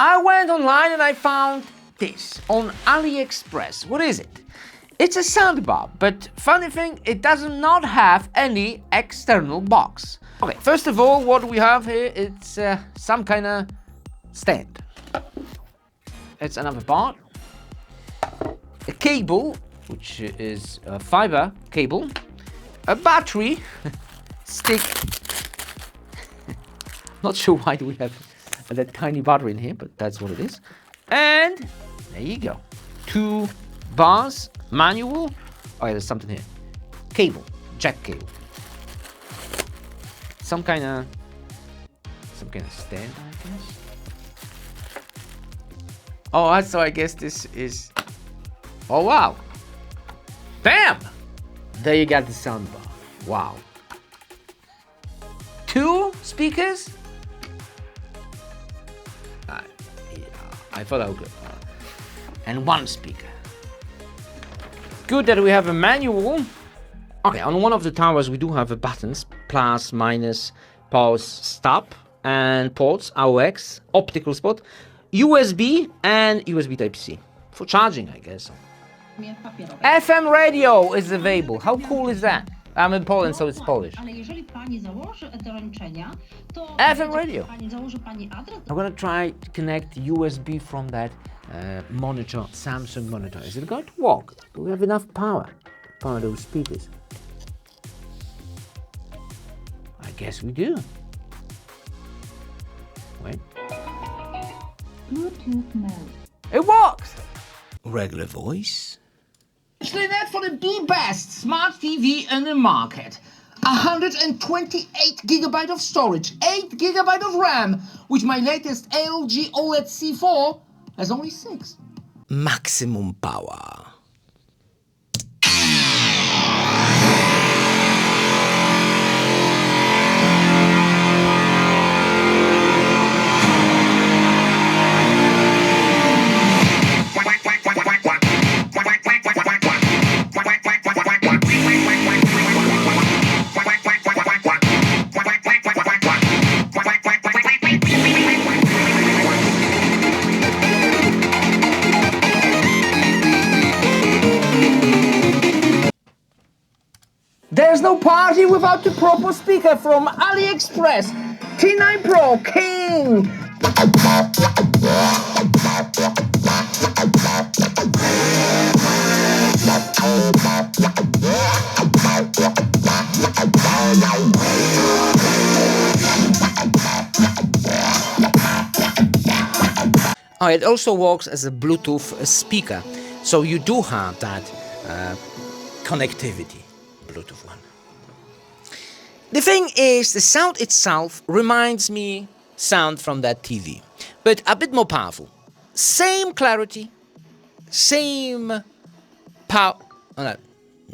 I went online and I found this on AliExpress. What is it? It's a soundbar, but funny thing, it does not have any external box. Okay, first of all, what we have here, it's some kind of stand. It's another part. A cable, which is a fiber cable. A battery. Stick. Not sure why do we have that tiny battery in here, but that's what it is. And there you go. 2 bars, manual. Oh yeah, there's something here. Cable, jack cable. Some kind of stand, I guess. Oh, so I guess this is. Oh wow! Bam! There you got the soundbar. Wow. 2 speakers. Yeah, I thought I would. And 1 speaker. Good that we have a manual. Okay, on one of the towers we do have a buttons, plus, minus, pause, stop, and ports, AUX, optical spot, USB, and USB Type-C. For charging, I guess. FM radio is available. How cool is that? I'm in Poland, so it's Polish. FM radio. I'm gonna try to connect USB from that monitor, Samsung monitor. Is it going to work? Do we have enough power to power those speakers? I guess we do. Wait. Bluetooth mode. It works! Regular voice. Actually, that's for the best smart TV in the market. 128GB of storage, 8GB of RAM, which my latest LG OLED C4 has only 6. Maximum power. There's no party without the proper speaker from AliExpress. T9 Pro King. Oh, it also works as a Bluetooth speaker, so you do have that connectivity. Bluetooth one. The thing is, the sound itself reminds me sound from that TV, but a bit more powerful. Same clarity, same power. Oh no,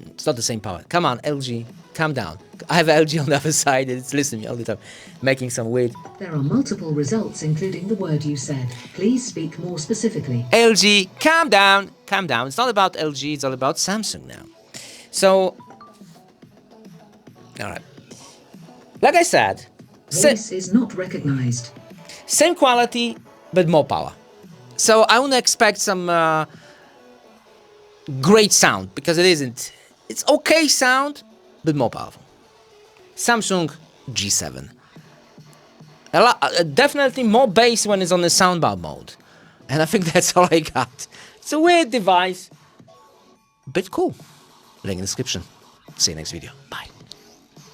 it's not the same power. Come on, LG, calm down. I have LG on the other side, and it's listening to me all the time, making some weird. There are multiple results, including the word you said. Please speak more specifically. LG, calm down, calm down. It's not about LG, it's all about Samsung now. So, all right. Like I said, Voice is not recognized. same quality, but more power. So I wouldn't expect some great sound, because it isn't. It's okay sound, but more powerful. Samsung G7. Definitely more bass when it's on the soundbar mode. And I think that's all I got. It's a weird device, but cool. Link in the description. See you next video. Bye.